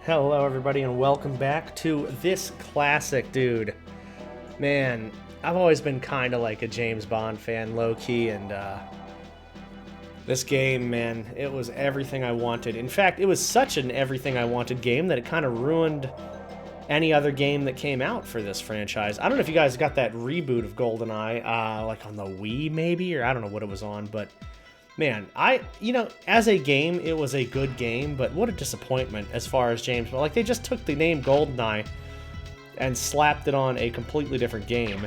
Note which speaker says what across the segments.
Speaker 1: Hello, everybody, and welcome back to this classic, dude. Man, I've always been kind of like a James Bond fan, low-key, and this game, man, it was everything I wanted. In fact, it was such an everything I wanted game that it kind of ruined any other game that came out for this franchise. I don't know if you guys got that reboot of Goldeneye, like on the Wii, maybe, or I don't know what it was on, but man, as a game, it was a good game, but what a disappointment as far as James Bond. Like, they just took the name Goldeneye and slapped it on a completely different game.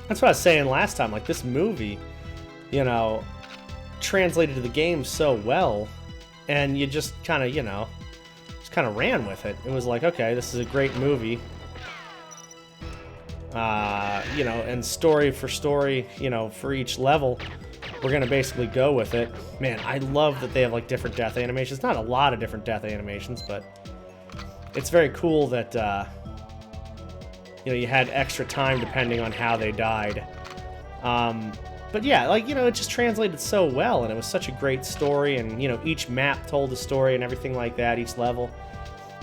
Speaker 1: That's what I was saying last time. Like, this movie, translated to the game so well, and you just kind of, ran with it. It was like, okay, this is a great movie. And story for story, for each level, we're going to basically go with it. Man, I love that they have, like, different death animations. Not a lot of different death animations, but it's very cool that, you had extra time depending on how they died. But yeah, like, it just translated so well, and it was such a great story, and, each map told a story and everything like that, each level.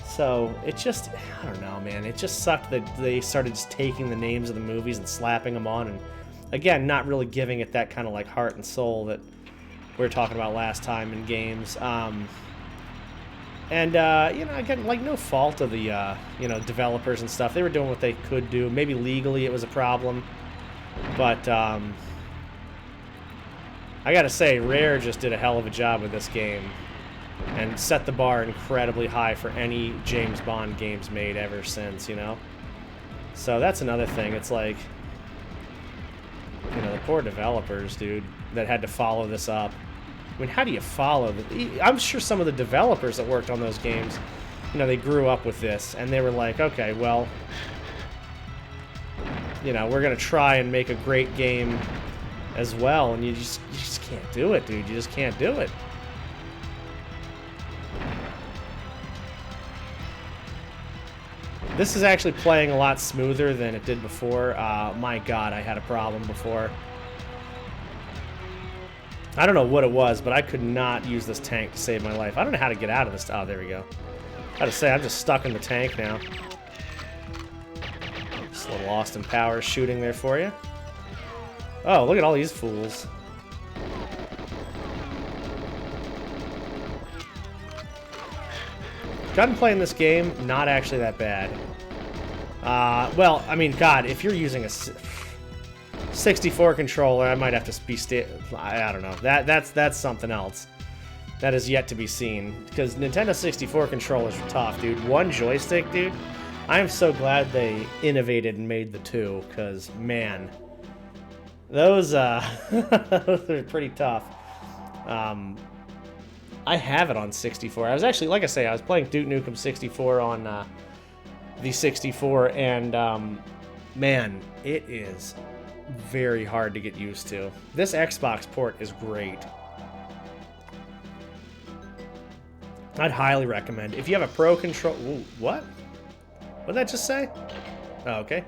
Speaker 1: So, it just, I don't know, man, it just sucked that they started just taking the names of the movies and slapping them on, and again, not really giving it that kind of, like, heart and soul that we were talking about last time in games. Again, like, no fault of the, developers and stuff. They were doing what they could do. Maybe legally it was a problem, but, I gotta say, Rare just did a hell of a job with this game and set the bar incredibly high for any James Bond games made ever since, So that's another thing. It's like, the poor developers, dude, that had to follow this up. I mean, how do you follow the... I'm sure some of the developers that worked on those games, they grew up with this, and they were like, okay, well, we're going to try and make a great game as well, and you just can't do it, dude. You just can't do it. This is actually playing a lot smoother than it did before. My God, I had a problem before. I don't know what it was, but I could not use this tank to save my life. I don't know how to get out of this. Oh, there we go. I gotta say, I'm just stuck in the tank now. Just a little Austin Powers shooting there for you. Oh, look at all these fools. Gunplay in this game, not actually that bad. Well, I mean, God, if you're using a 64 controller, I might have to be I don't know. That's something else. That is yet to be seen. Because Nintendo 64 controllers are tough, dude. One joystick, dude. I am so glad they innovated and made the two, because, man, those those are pretty tough. I have it on 64. I was actually, like I say, I was playing Duke Nukem 64 on the 64, and man, it is very hard to get used to. This Xbox port is great. I'd highly recommend. If you have a Pro control... Ooh, what? What did that just say? Oh, okay.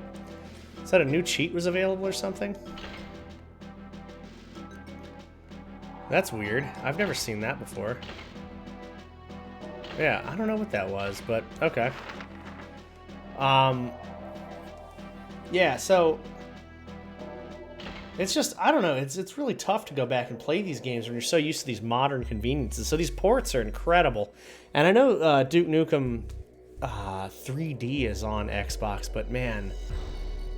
Speaker 1: Is that a new cheat was available or something? That's weird. I've never seen that before. Yeah, I don't know what that was, but okay. Yeah, so it's just, I don't know, it's really tough to go back and play these games when you're so used to these modern conveniences. So these ports are incredible. And I know Duke Nukem 3D is on Xbox, but man,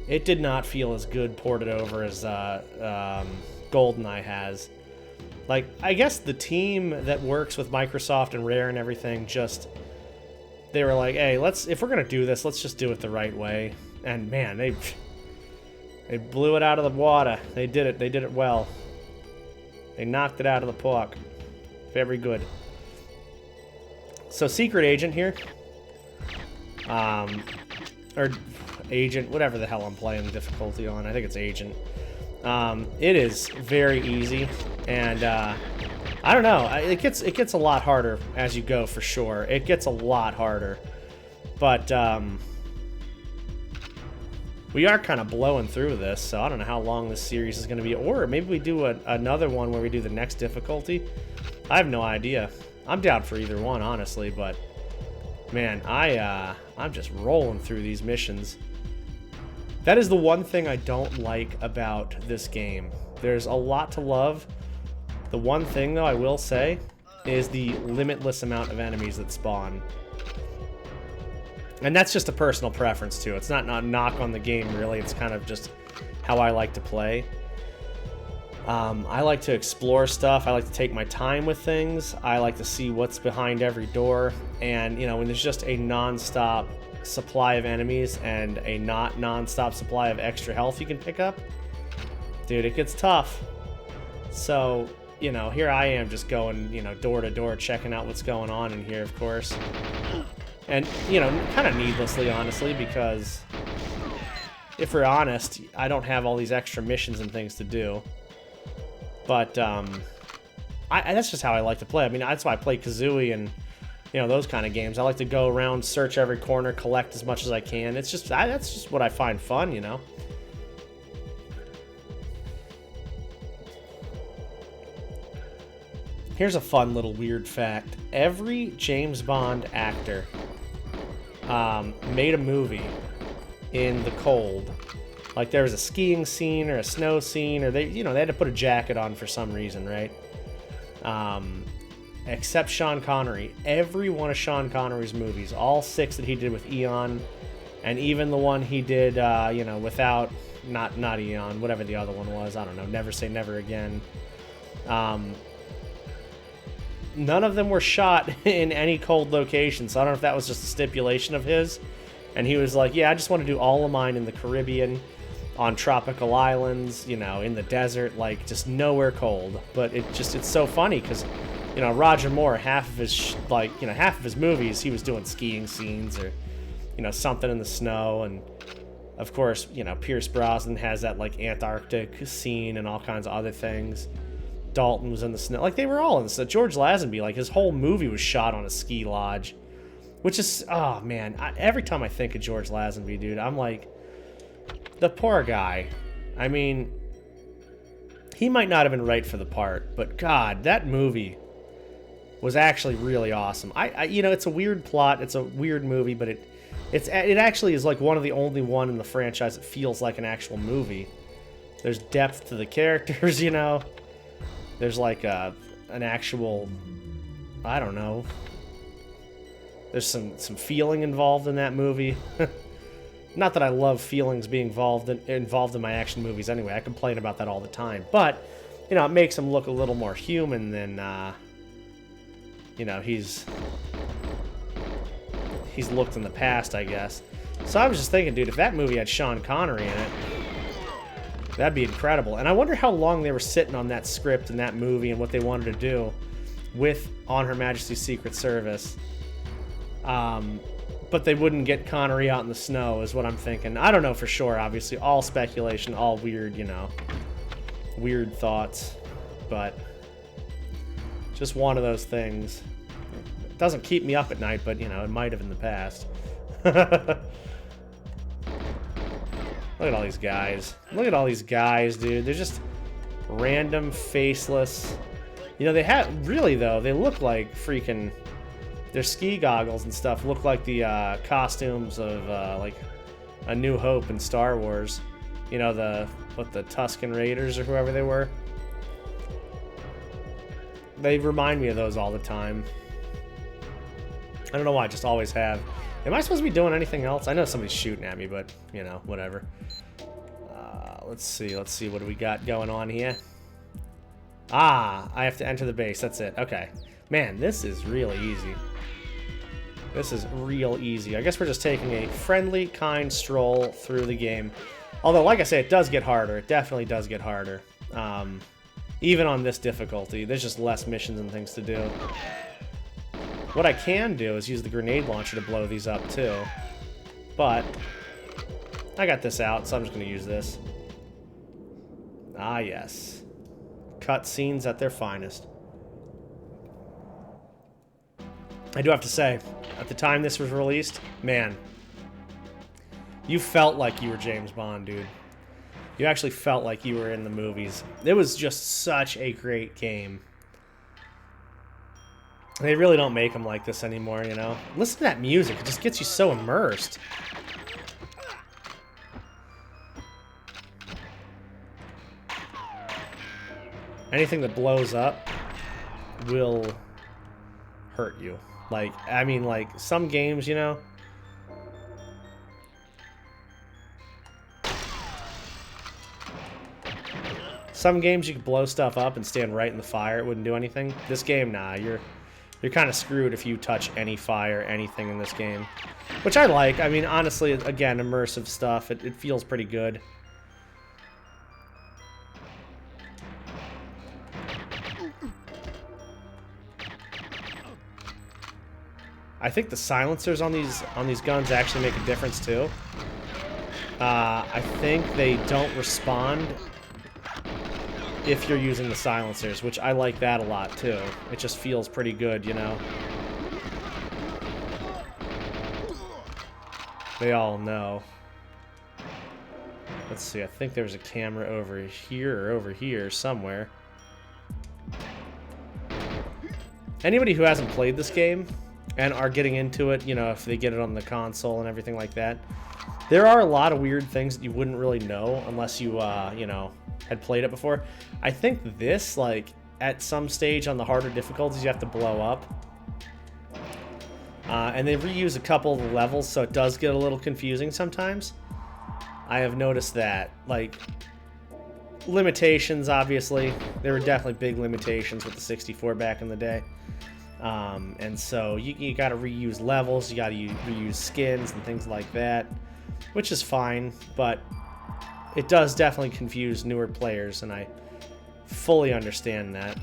Speaker 1: it did not feel as good ported over as GoldenEye has. Like, I guess the team that works with Microsoft and Rare and everything they were like, hey, if we're gonna do this, let's just do it the right way. And man, they blew it out of the water. They did it well. They knocked it out of the park. Very good. So, Secret Agent here. Or Agent, whatever the hell I'm playing the difficulty on. I think it's Agent. It is very easy, and I don't know. It gets a lot harder as you go, for sure. It gets a lot harder, but we are kind of blowing through this, so I don't know how long this series is going to be. Or maybe we do another one where we do the next difficulty. I have no idea. I'm down for either one, honestly, but man, I'm just rolling through these missions. That is the one thing I don't like about this game. There's a lot to love. The one thing, though, I will say is the limitless amount of enemies that spawn. And that's just a personal preference, too. It's not a knock on the game, really. It's kind of just how I like to play. I like to explore stuff. I like to take my time with things. I like to see what's behind every door. And, you know, when there's just a non-stop supply of enemies and a not non-stop supply of extra health you can pick up, dude, it gets tough. So, you know, here I am just going, you know, door to door, checking out what's going on in here, of course. And, you know, kind of needlessly, honestly, because if we're honest, I don't have all these extra missions and things to do. But that's just how I like to play. I mean, that's why I play Kazooie and, you know, those kind of games. I like to go around, search every corner, collect as much as I can. It's just that's just what I find fun, you know. Here's a fun little weird fact. Every James Bond actor made a movie in the cold. Like there was a skiing scene or a snow scene, or they had to put a jacket on for some reason, right? Except Sean Connery. Every one of Sean Connery's movies, all 6 that he did with Eon, and even the one he did, you know, without, not Eon, whatever the other one was, I don't know, Never Say Never Again. None of them were shot in any cold location, so I don't know if that was just a stipulation of his. And he was like, yeah, I just want to do all of mine in the Caribbean, on tropical islands, you know, in the desert, like just nowhere cold. But it's so funny because, you know, Roger Moore, half of his movies, he was doing skiing scenes or, you know, something in the snow. And of course, you know, Pierce Brosnan has that like Antarctic scene and all kinds of other things. Dalton was in the snow. Like they were all in the snow. George Lazenby, like his whole movie was shot on a ski lodge. Which is, oh man, every time I think of George Lazenby, dude, I'm like, the poor guy. I mean, he might not have been right for the part, but God, that movie was actually really awesome. You know, it's a weird plot, it's a weird movie, but it actually is like one of the only one in the franchise that feels like an actual movie. There's depth to the characters, you know. There's like an actual, I don't know. There's some feeling involved in that movie. Not that I love feelings being involved in my action movies anyway. I complain about that all the time. But, you know, it makes him look a little more human than, you know, he's looked in the past, I guess. So I was just thinking, dude, if that movie had Sean Connery in it, that'd be incredible. And I wonder how long they were sitting on that script and that movie and what they wanted to do with On Her Majesty's Secret Service. But they wouldn't get Connery out in the snow, is what I'm thinking. I don't know for sure, obviously. All speculation, all weird, you know, weird thoughts. But just one of those things. It doesn't keep me up at night, but, you know, it might have in the past. Look at all these guys. Look at all these guys, dude. They're just random, faceless. You know, they have... Really, though, they look like freaking... Their ski goggles and stuff look like the costumes of like A New Hope in Star Wars. You know, the Tusken Raiders or whoever they were. They remind me of those all the time. I don't know why, I just always have. Am I supposed to be doing anything else? I know somebody's shooting at me, but, you know, whatever. Let's see, what do we got going on here? Ah, I have to enter the base, that's it, okay. Man, this is really easy. This is real easy. I guess we're just taking a friendly, kind stroll through the game. Although, like I say, it does get harder. It definitely does get harder. Even on this difficulty, there's just less missions and things to do. What I can do is use the grenade launcher to blow these up, too. But I got this out, so I'm just going to use this. Ah, yes. Cutscenes at their finest. I do have to say, at the time this was released, man, you felt like you were James Bond, dude. You actually felt like you were in the movies. It was just such a great game. They really don't make them like this anymore, you know? Listen to that music. It just gets you so immersed. Anything that blows up will hurt you. Like, I mean, like, some games, you know? Some games you can blow stuff up and stand right in the fire. It wouldn't do anything. This game, nah, you're kind of screwed if you touch any fire, anything in this game. Which I like. I mean, honestly, again, immersive stuff. It feels pretty good. I think the silencers on these guns actually make a difference too. I think they don't respond if you're using the silencers, which I like that a lot too. It just feels pretty good, you know. They all know. Let's see, I think there's a camera over here or over here somewhere. Anybody who hasn't played this game and are getting into it, you know, if they get it on the console and everything like that, there are a lot of weird things that you wouldn't really know unless you, you know, had played it before. I think this, like, at some stage on the harder difficulties, you have to blow up. And they reuse a couple of the levels, so it does get a little confusing sometimes. I have noticed that. Like, limitations, obviously. There were definitely big limitations with the 64 back in the day. And so you got to reuse levels, you got to reuse skins and things like that, which is fine, but it does definitely confuse newer players, and I fully understand that.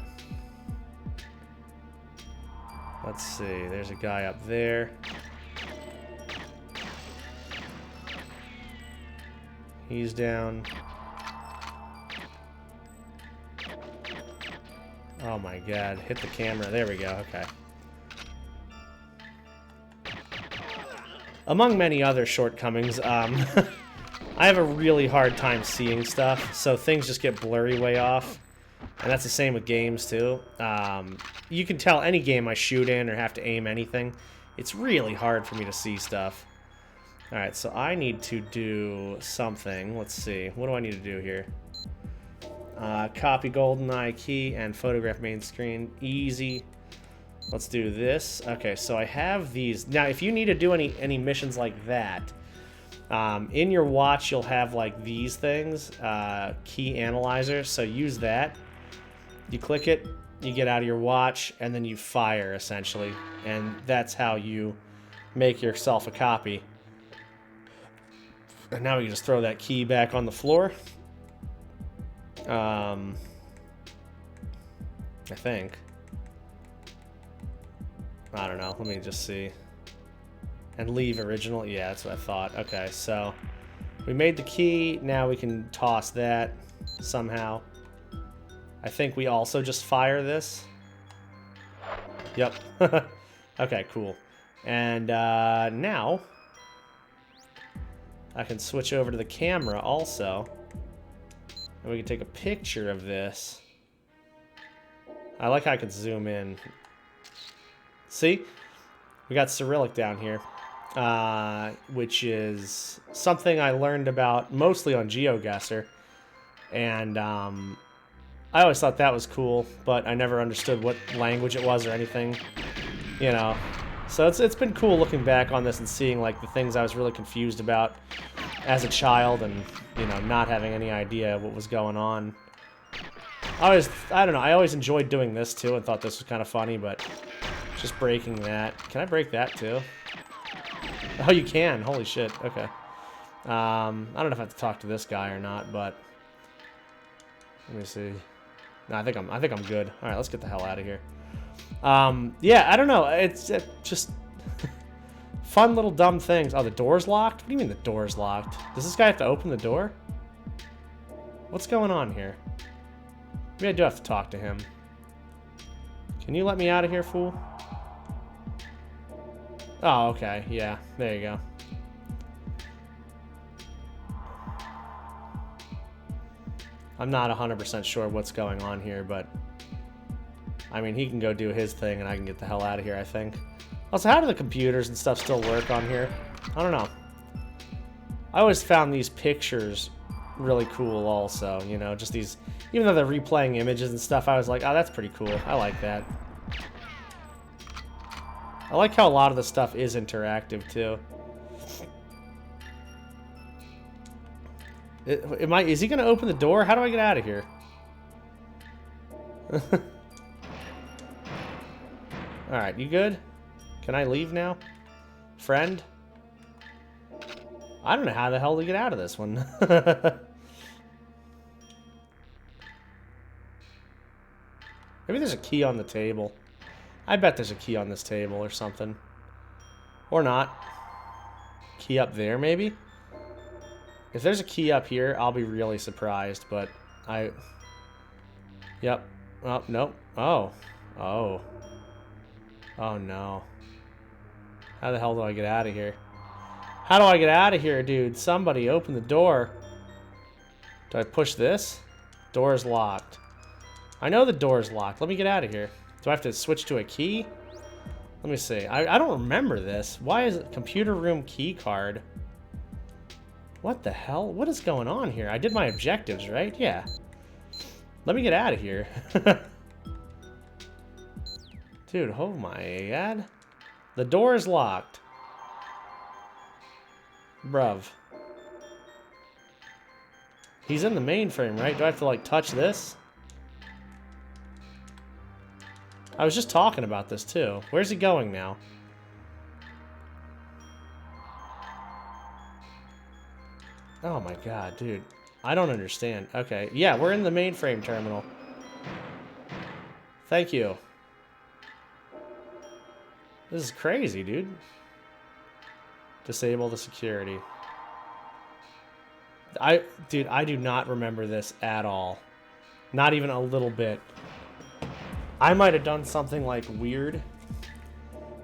Speaker 1: Let's see, there's a guy up there. He's down. Oh my god, hit the camera. There we go, okay. Among many other shortcomings, I have a really hard time seeing stuff, so things just get blurry way off. And that's the same with games, too. You can tell any game I shoot in or have to aim anything, it's really hard for me to see stuff. Alright, so I need to do something. Let's see. What do I need to do here? Copy Goldeneye key and photograph main screen. Easy. Let's do this. Okay, so I have these. Now, if you need to do any missions like that, in your watch you'll have like these things, key analyzer, so use that. You click it, you get out of your watch, and then you fire, essentially. And that's how you make yourself a copy. And now we can just throw that key back on the floor. I think. I don't know. Let me just see. And leave original. Yeah, that's what I thought. Okay, so we made the key. Now we can toss that somehow. I think we also just fire this. Yep. Okay, cool. And now I can switch over to the camera also. And we can take a picture of this. I like how I could zoom in. See? We got Cyrillic down here. Which is something I learned about mostly on GeoGuessr. And I always thought that was cool, but I never understood what language it was or anything. You know. So it's been cool looking back on this and seeing like the things I was really confused about as a child, and you know, not having any idea what was going on. I don't know, I always enjoyed doing this too and thought this was kind of funny, but just breaking that. Can I break that too? Oh, you can. Holy shit. Okay. I don't know if I have to talk to this guy or not, but let me see. No, I think I'm good. All right, let's get the hell out of here. Yeah, I don't know. It's just fun little dumb things. Oh, the door's locked? What do you mean the door's locked? Does this guy have to open the door? What's going on here? Maybe I do have to talk to him. Can you let me out of here, fool? Oh, okay. Yeah, there you go. I'm not 100% sure what's going on here, but I mean, he can go do his thing, and I can get the hell out of here, I think. Also, how do the computers and stuff still work on here? I don't know. I always found these pictures really cool also, you know, just these, even though they're replaying images and stuff, I was like, oh, that's pretty cool. I like that. I like how a lot of the stuff is interactive, too. Is he going to open the door? How do I get out of here? Alright, you good? Can I leave now? Friend? I don't know how the hell to get out of this one. Maybe there's a key on the table. I bet there's a key on this table or something. Or not. Key up there, maybe? If there's a key up here, I'll be really surprised, but Yep. Oh, nope. Oh. Oh. Oh, no. How the hell do I get out of here? How do I get out of here, dude? Somebody open the door. Do I push this? Door is locked. I know the door is locked. Let me get out of here. Do I have to switch to a key? Let me see. I don't remember this. Why is it computer room key card? What the hell? What is going on here? I did my objectives, right? Yeah. Let me get out of here. Dude, oh my god. The door is locked. Bruv. He's in the mainframe, right? Do I have to, like, touch this? I was just talking about this, too. Where's he going now? Oh my god, dude. I don't understand. Okay, yeah, we're in the mainframe terminal. Thank you. This is crazy, dude. Disable the security. Dude, I do not remember this at all. Not even a little bit. I might have done something like weird.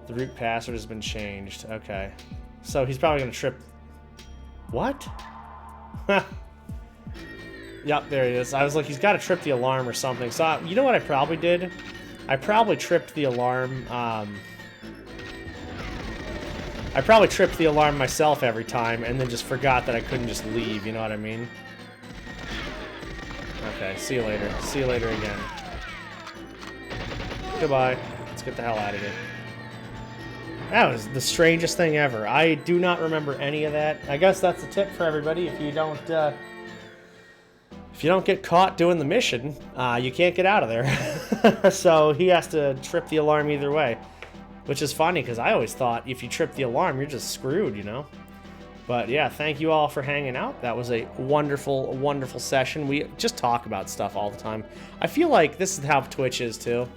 Speaker 1: The root password has been changed. Okay. So he's probably gonna trip. What? Yep, there he is. I was like, he's got to trip the alarm or something. So, you know what I probably did? I probably tripped the alarm. I probably tripped the alarm myself every time and then just forgot that I couldn't just leave, you know what I mean? Okay, see you later. See you later again. Goodbye. Let's get the hell out of here. That was the strangest thing ever. I do not remember any of that. I guess that's a tip for everybody. If you don't get caught doing the mission, you can't get out of there. So he has to trip the alarm either way. Which is funny, because I always thought if you trip the alarm, you're just screwed, you know? But yeah, thank you all for hanging out. That was a wonderful, wonderful session. We just talk about stuff all the time. I feel like this is how Twitch is, too.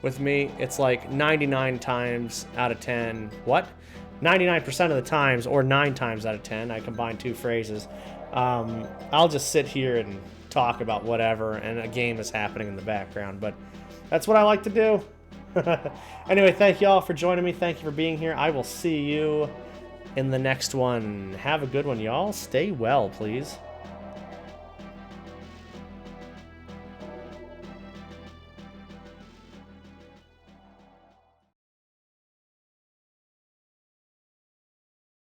Speaker 1: With me, it's like 99 times out of 10. What? 99% of the times, or 9 times out of 10, I combine two phrases. I'll just sit here and talk about whatever, and a game is happening in the background. But that's what I like to do. Anyway, thank you all for joining me. Thank you for being here. I will see you in the next one. Have a good one, y'all. Stay well, please.